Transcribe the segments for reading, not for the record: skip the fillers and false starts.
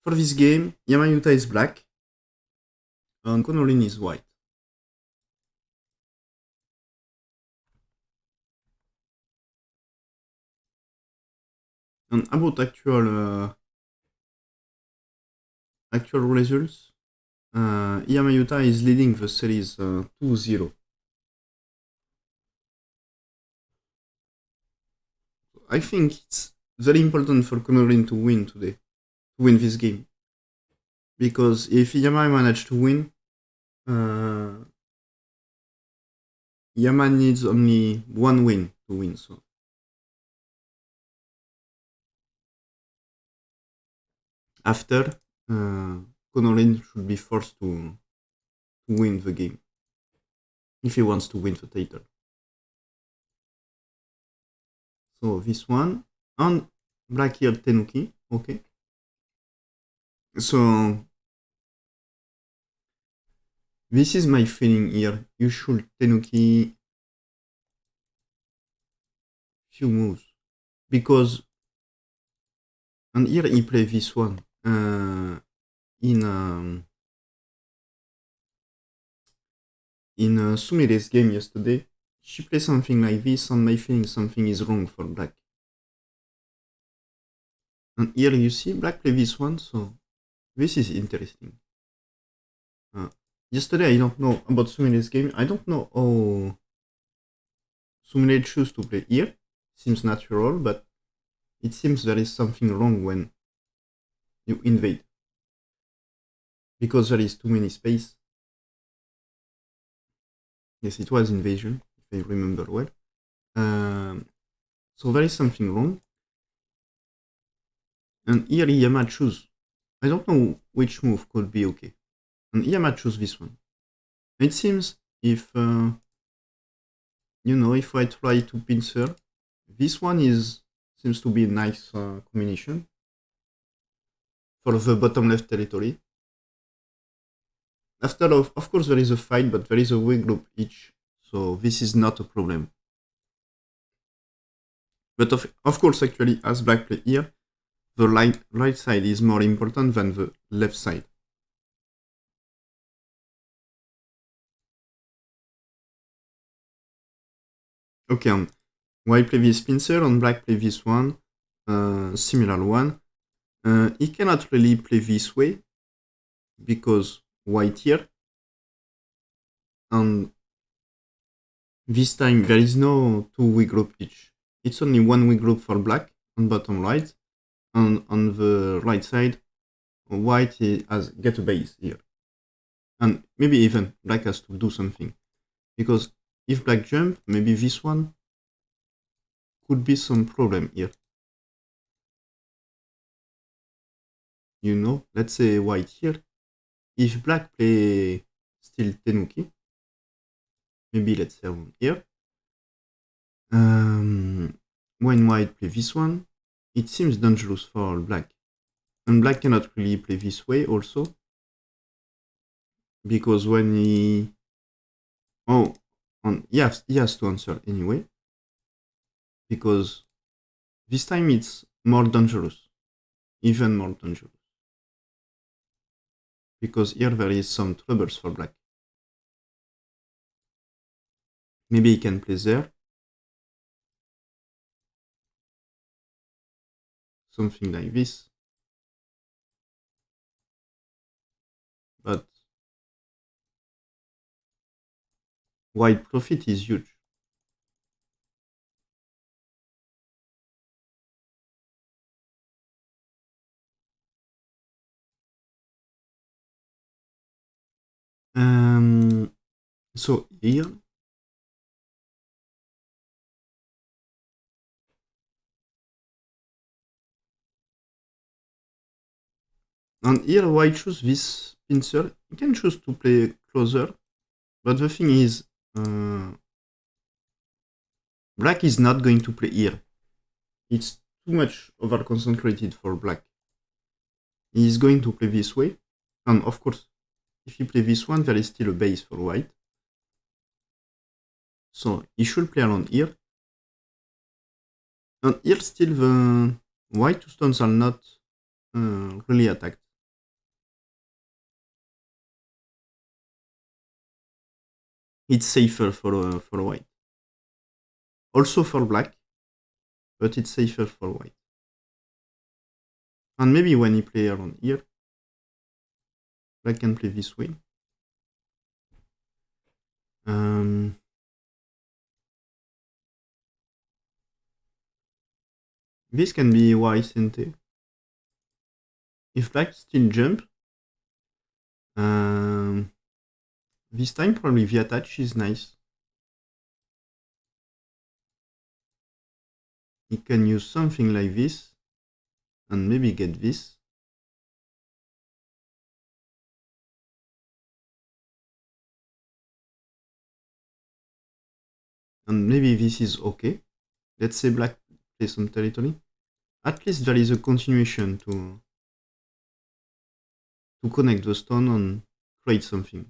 For this game, Yuta is black and Konorin is white. And about actual results, Iyama is leading the series 2-0. I think it's very important for Konorin to win today, to win this game. Because if Iyama managed to win, Iyama needs only one win to win. So after, Konorin should be forced to win the game if he wants to win the title. So this one and black-eared Tenuki. Okay. So this is my feeling here. You should Tenuki few moves because and here he play this one in Sumire's game yesterday. She played something like this, and my feeling something is wrong for black. And here you see black play this one, so this is interesting. Yesterday I don't know about Sumire's game. I don't know how Sumire choose to play here. Seems natural, but it seems there is something wrong when you invade. Because there is too many space. Yes, it was invasion, if I remember well. So there is something wrong. And here Iyama choose. I don't know which move could be okay. And Iyama choose this one. It seems if if I try to pincer, this one seems to be a nice combination for the bottom left territory. After of course there is a fight, but there is a weak group each, so this is not a problem. But of course, actually, as black play here, the right side is more important than the left side. Okay, white play this pincer and black play this one, similar one. He cannot really play this way because white here, and this time there is no two weak group each. It's only one weak group for black on bottom right, and on the right side, white has get a base here. And maybe even black has to do something. Because if black jump, maybe this one could be some problem here. Let's say white here. If black play still Tenuki, maybe let's say here. When white play this one, it seems dangerous for black. And black cannot really play this way also. Because when he has to answer anyway. Because this time it's more dangerous. Even more dangerous. Because here there is some troubles for black. Maybe he can play there. Something like this. But white profit is huge. So here, and here white choose this pincer. You can choose to play closer, but the thing is, black is not going to play here. It's too much over concentrated for black. He is going to play this way, and of course, if he play this one, there is still a base for white. So he should play around here. And here still the white two stones are not really attacked. it's safer for white. Also for black, but it's safer for white. And maybe when he play around here, black can play this way. This can be white center. If black still jump, this time probably the attach is nice. He can use something like this and maybe get this. And maybe this is okay. Let's say black play some territory. At least there is a continuation to connect the stone and create something.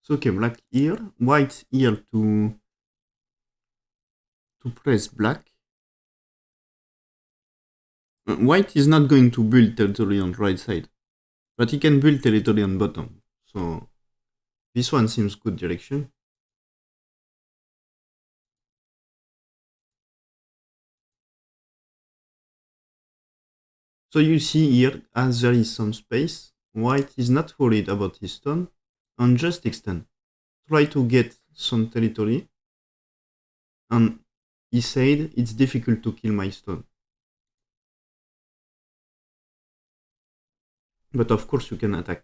So okay, black here, white here to press black. White is not going to build territory on right side, but he can build territory on bottom. So this one seems good direction. So you see here, as there is some space, white is not worried about his stone and just extend. Try to get some territory. And he said, it's difficult to kill my stone. But of course you can attack.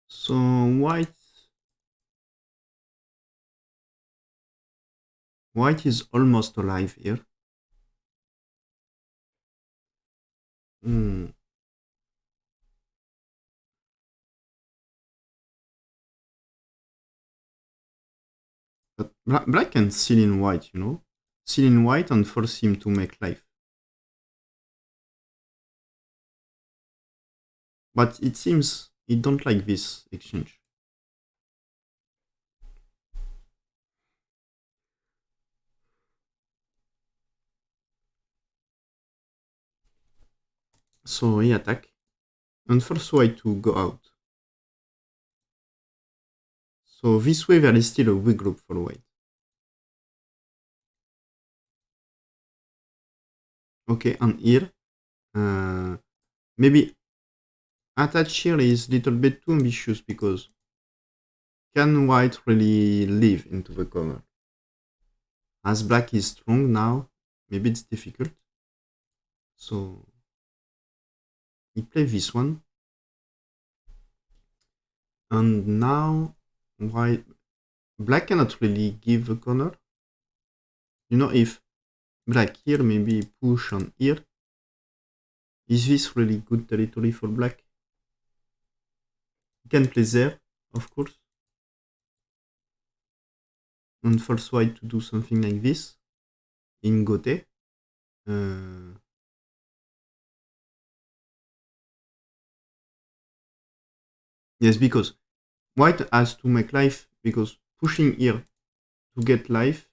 So white is almost alive here. But black can seal in white, you know? Seal in white and force him to make life. But it seems he don't like this exchange. So he attack and force white to go out. So this way there is still a weak group for white. Okay, and here, maybe attach here is a little bit too ambitious because can white really live into the corner? As black is strong now, maybe it's difficult. So he play this one. And now white black cannot really give the corner. You know, if black here maybe push on here, is this really good territory for black? He can play there, of course. And force white to do something like this in Gote. Yes, because white has to make life, because pushing here to get life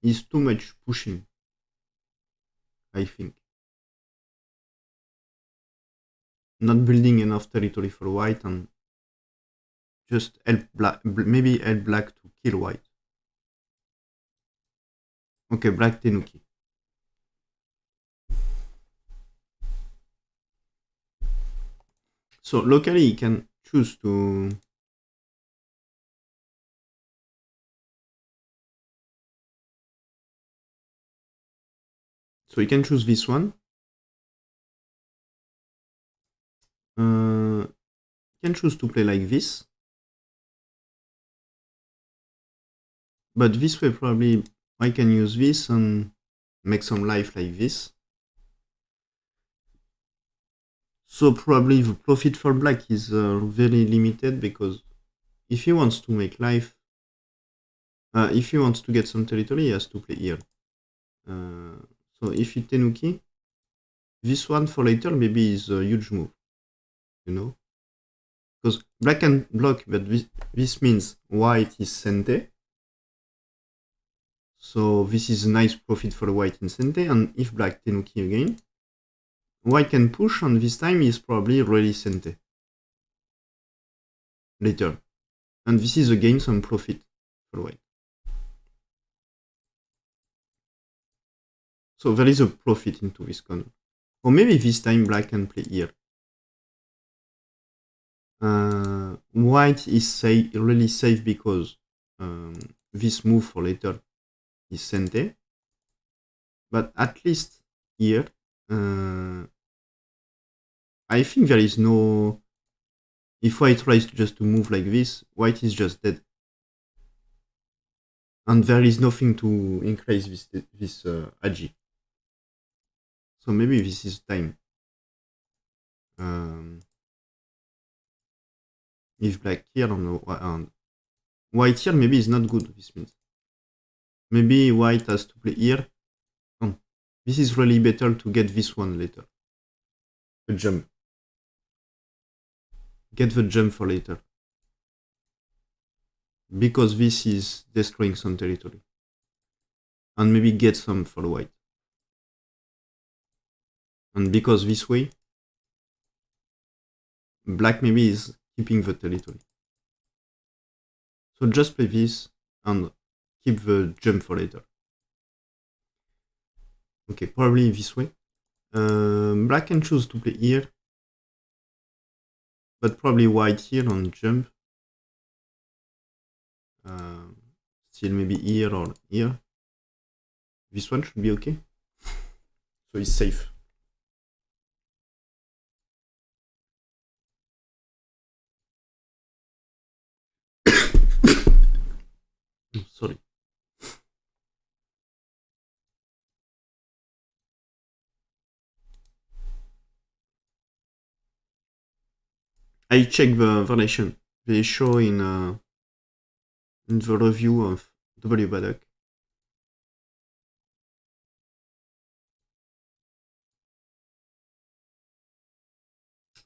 is too much pushing, I think. Not building enough territory for white and just help black, maybe help black to kill white. Okay, black Tenuki. So locally he can choose to so he can choose this one. He can choose to play like this. But this way probably I can use this and make some life like this. So probably the profit for black is very limited because if he wants to make life, if he wants to get some territory, he has to play here. Uh, so if he Tenuki, this one for later maybe is a huge move, you know? Because black can block, but this means white is Sente. So this is a nice profit for white in Sente, and if black Tenuki again, white can push, and this time is probably really Sente. Later. And this is again some profit for white. So there is a profit into this corner. Or maybe this time black can play here. White is really safe because this move for later is Sente. But at least here, I think there is no... If white tries just to move like this, white is just dead. And there is nothing to increase this agi. So maybe this is time. If black here and white here maybe is not good, this means. Maybe white has to play here. Oh, this is really better to get this one later. The jump. Get the jump for later. Because this is destroying some territory. And maybe get some for white. And because this way, black maybe is keeping the territory. So just play this and keep the jump for later. Okay, probably this way. Black can choose to play here. But probably white here on jump. Still maybe here or here. This one should be okay. So it's safe. Sorry. I check the variation. They show in the review of W Baddock.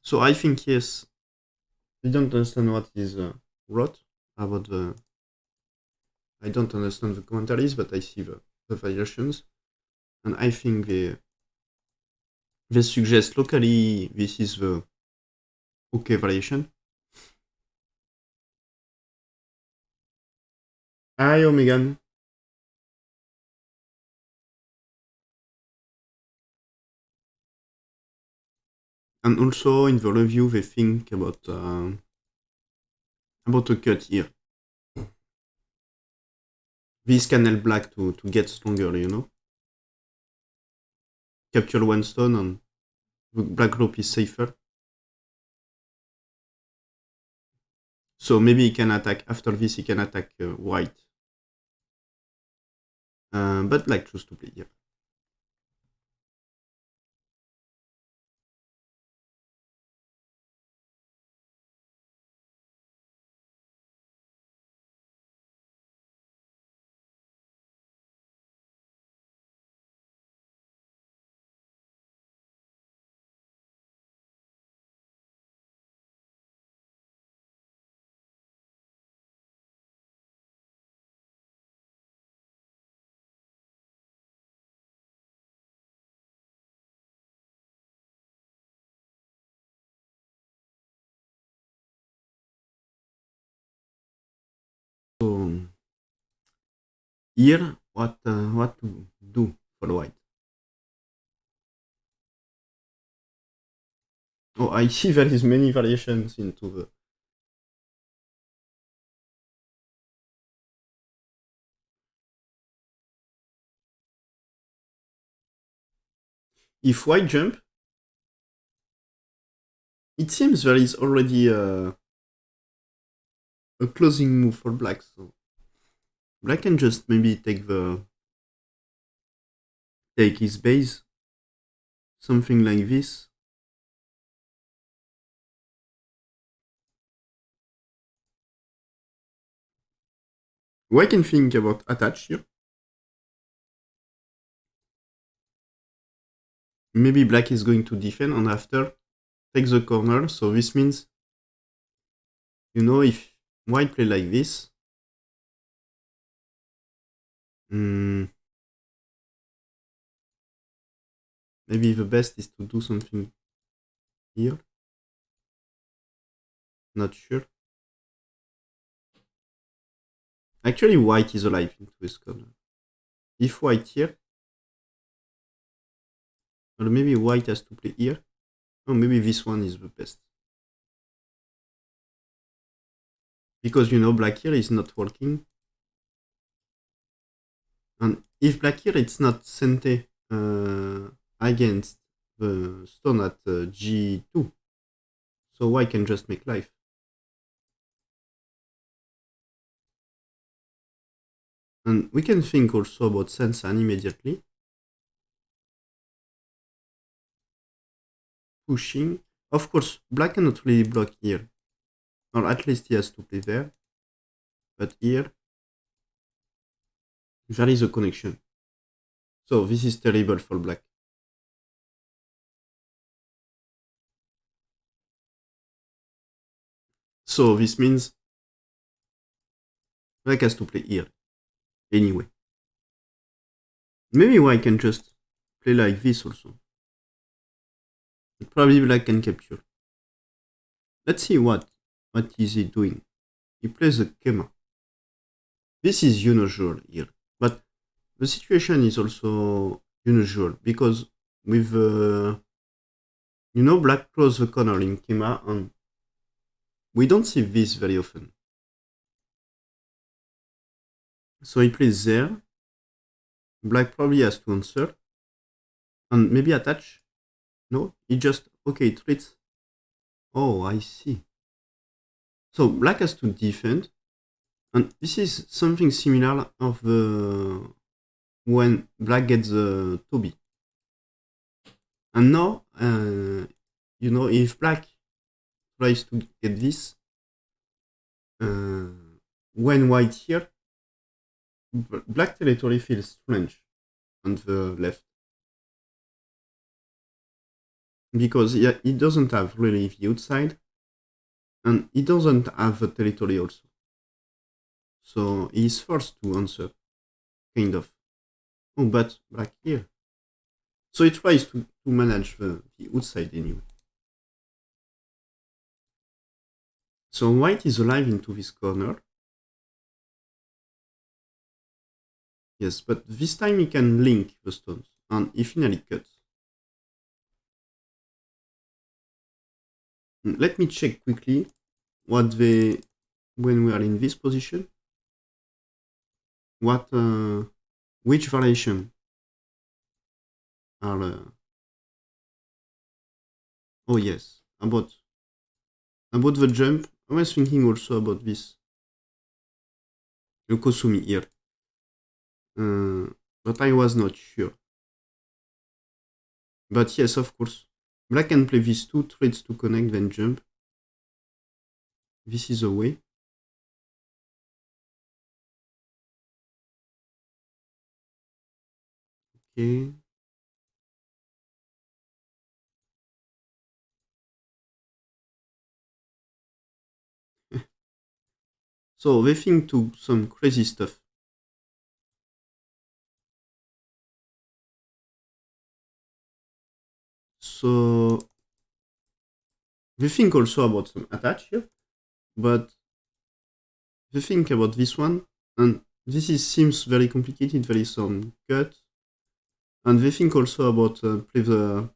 So I think yes. I don't understand what is wrote about the. I don't understand the commentaries, but I see the variations, and I think they suggest locally this is the okay variation. Hi Omegan. And also in the review they think about a cut here. This can help black to get stronger, you know? Capture one stone and the black rope is safer. So maybe he can attack, after this he can attack white. But black choose to play here. So here, what to do for white? Oh, I see there is many variations into the. If white jump, it seems there is already a closing move for black. So black can just maybe take his base, something like this. What I can think about attach here. Maybe black is going to defend and after take the corner. So this means, if white play like this, maybe the best is to do something here. Not sure. Actually, white is alive into his corner. If white here, or maybe white has to play here. Oh, maybe this one is the best. Because, black here is not working. And if black here, it's not sente against the stone at g2. So white can just make life. And we can think also about Sensan immediately. Pushing. Of course, black cannot really block here. Or at least he has to play there. But here, there is a connection. So this is terrible for black. So this means black has to play here. Anyway. Maybe white can just play like this also. But probably black can capture. Let's see what is he doing. He plays a Kema. This is unusual here. But the situation is also unusual because with black close the corner in Kema and we don't see this very often. So he plays there. Black probably has to answer. And maybe attach. No, he just, okay, treats. Oh, I see. So black has to defend. And this is something similar of the when black gets the Toby. And now, if black tries to get this, when white here, black territory feels strange on the left. Because he doesn't have really the outside, and he doesn't have the territory also. So he's forced to answer, kind of. Oh, but black here. So he tries to manage the outside anyway. So white is alive into this corner. Yes, but this time he can link the stones, and he finally cuts. Let me check quickly when we are in this position, which variation are, oh yes, about the jump. I was thinking also about this, Yokosumi here, but I was not sure. But yes, of course, black can play these two trades to connect, then jump. This is a way. Okay. So they think to some crazy stuff. So they think also about some attach here, but they think about this one, and seems very complicated. There is some cut, and they think also about play the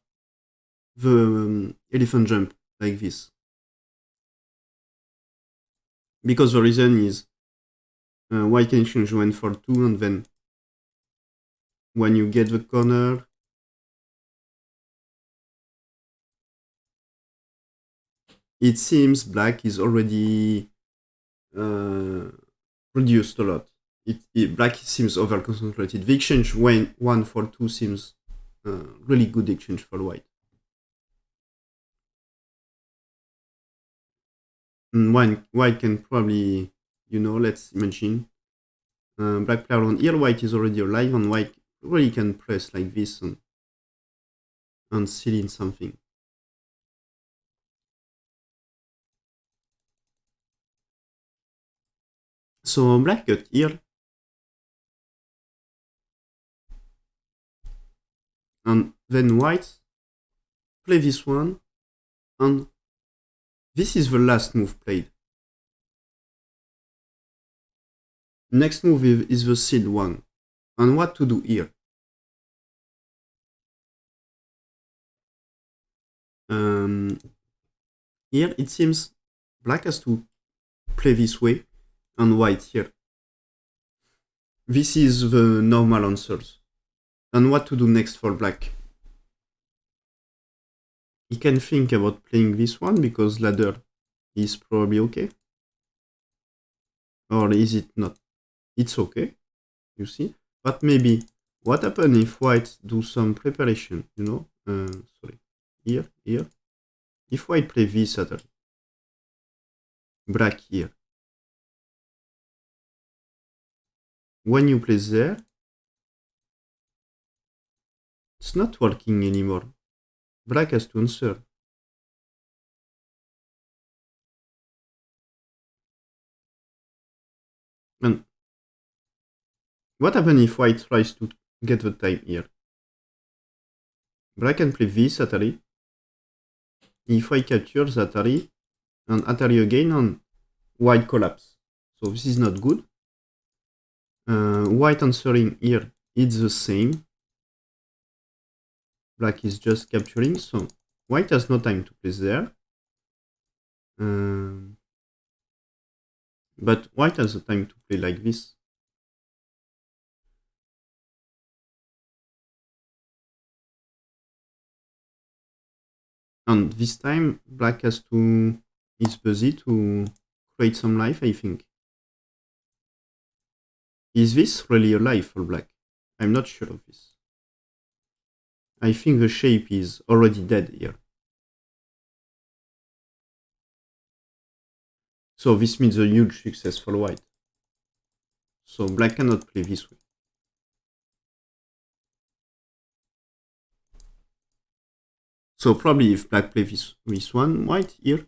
elephant jump like this, because the reason is white can change 1 for 2, and then when you get the corner, it seems black is already reduced a lot. Black seems over concentrated. The exchange 1 for 2 seems really good exchange for white. And white can probably, let's imagine Black player on here, white is already alive, and white really can press like this and seal in something. So black got here, and then white play this one, and this is the last move played. Next move is the sealed one. And what to do here? Um, Here it seems black has to play this way and white here. This is the normal answers. And what to do next for black? He can think about playing this one because ladder is probably okay. Or is it not? It's okay, you see. But maybe what happens if white do some preparation, you know? Sorry. Here. If white play this at all, black here. When you play there, it's not working anymore. Black has to answer. And what happens if white tries to get the time here? Black can play this Atari. If I capture the Atari and Atari again and white collapse. So this is not good. White answering here, it's the same. Black is just capturing, so white has no time to play there. But white has the time to play like this. And this time, black is busy to create some life, I think. Is this really a life for black? I'm not sure of this. I think the shape is already dead here. So this means a huge success for white. So black cannot play this way. So probably if black plays this one, white here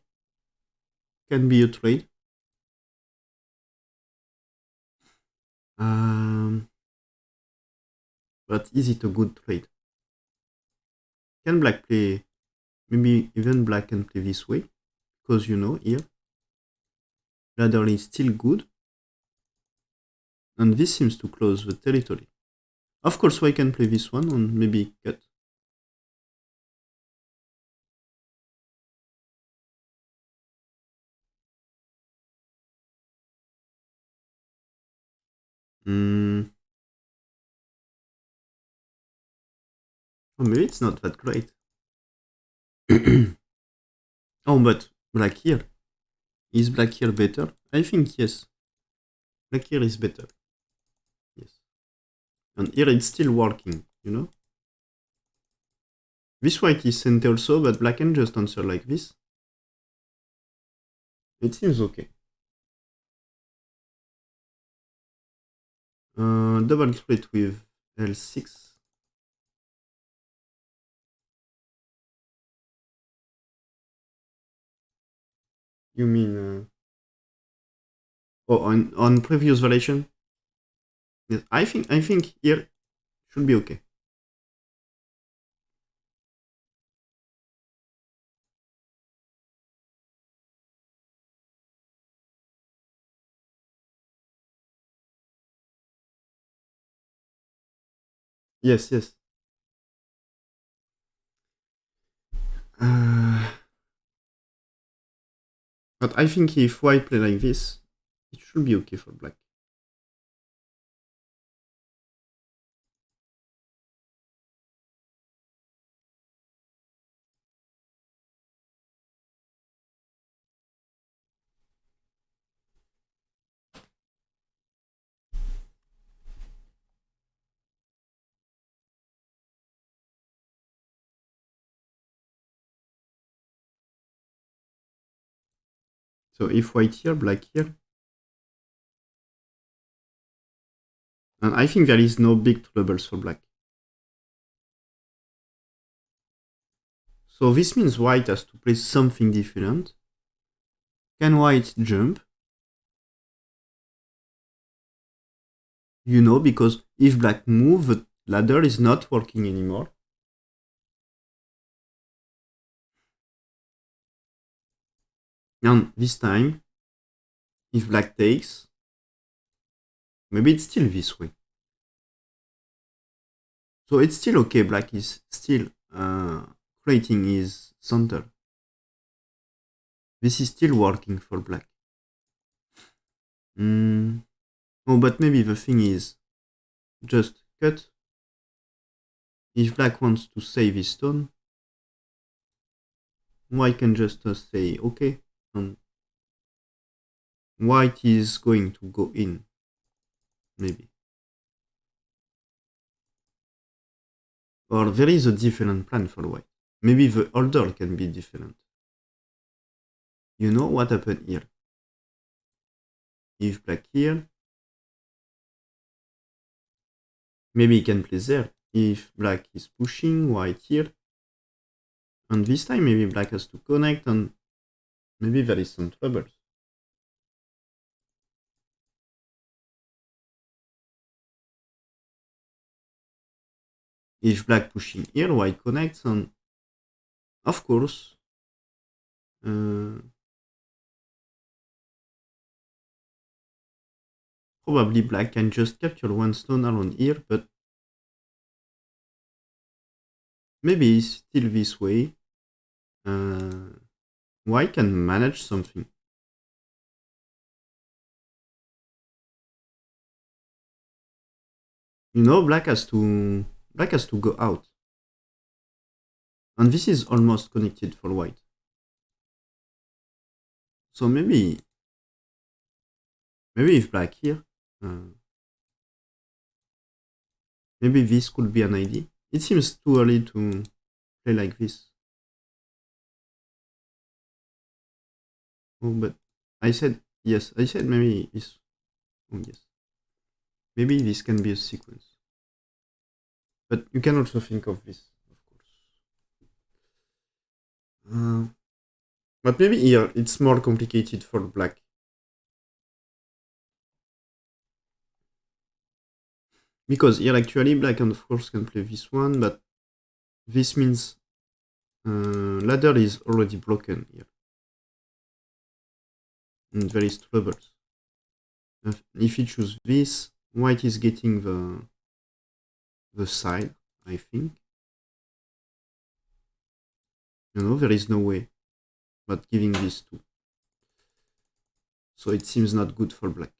can be a trade. But is it a good trade? Can black play, maybe even black can play this way? Because you know, here, ladder is still good. And this seems to close the territory. Of course, white can play this one and maybe cut. Oh, maybe it's not that great. Oh, but black here. Is black here better? I think yes. Black here is better. Yes. And here it's still working, you know? This white is sent also, but black can just answer like this. It seems okay. Double threat with L6. You mean... oh, on previous variation? Yes, I think here should be okay. Yes. But I think if white play like this, it should be okay for black. So if white here, black here. And I think there is no big troubles for black. So this means white has to play something different. Can white jump? Because if black move, the ladder is not working anymore. And this time, if black takes, maybe it's still this way. So it's still okay, black is still creating his center. This is still working for black. Oh, but maybe the thing is just cut. If black wants to save his stone, white can just say okay, and white is going to go in, maybe. Or there is a different plan for white. Maybe the order can be different. You know what happened here? If black here, maybe he can play there. If black is pushing, white here. And this time maybe black has to connect and maybe there is some troubles. If black pushing here, white connects and of course probably black can just capture one stone around here, but maybe still this way. White can manage something. Black has to go out. And this is almost connected for white. So maybe if black here, maybe this could be an idea. It seems too early to play like this. Oh, but I said yes. I said maybe this. Oh, yes. Maybe this can be a sequence. But you can also think of this, of course. But maybe here it's more complicated for black. Because here actually black and of course can play this one, but this means ladder is already broken here. And there is troubles. If he chooses this, white is getting the side, I think. There is no way but giving this to. So it seems not good for black.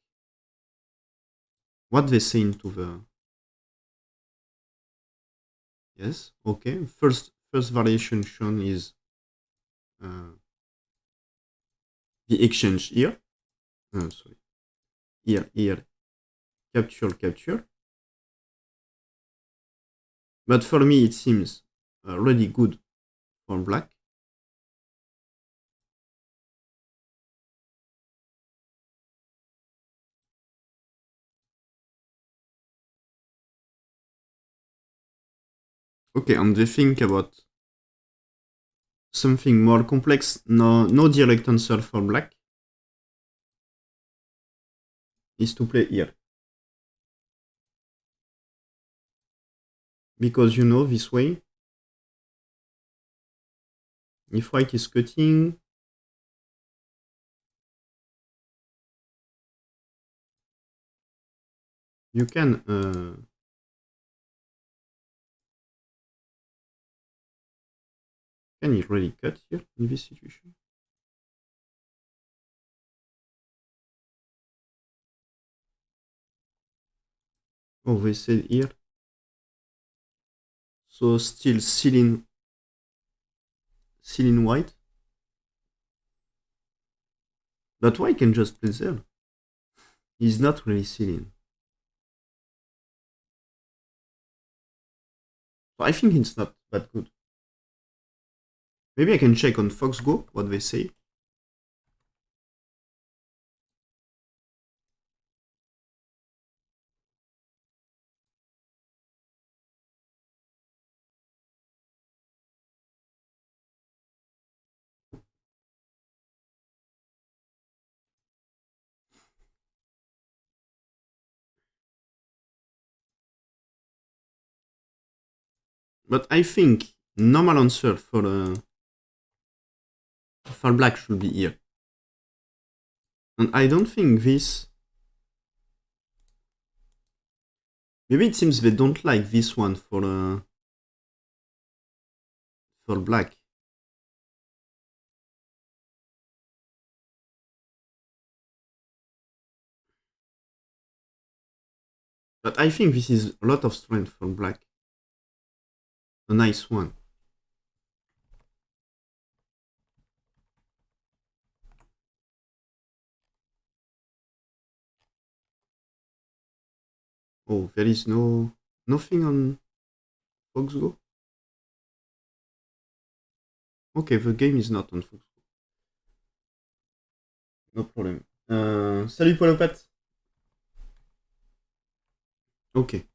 What they saying to the... Yes, okay. First variation shown is the exchange here. Sorry. Here. Capture. But for me, it seems really good for black. Okay, and they think about something more complex. No direct answer for black is to play here. Because this way, if white is cutting, you can you really cut here in this situation? Oh, they said here. So still sealing white. But white can just play there. He's not really sealing. So I think it's not that good. Maybe I can check on FoxGo what they say. But I think normal answer for black should be here. And I don't think this... Maybe it seems they don't like this one for black. But I think this is a lot of strength for black. A nice one. Oh, there is nothing on Fox Go? Okay, the game is not on Fox Go. No problem. Salut Paul aux pattes. Ok.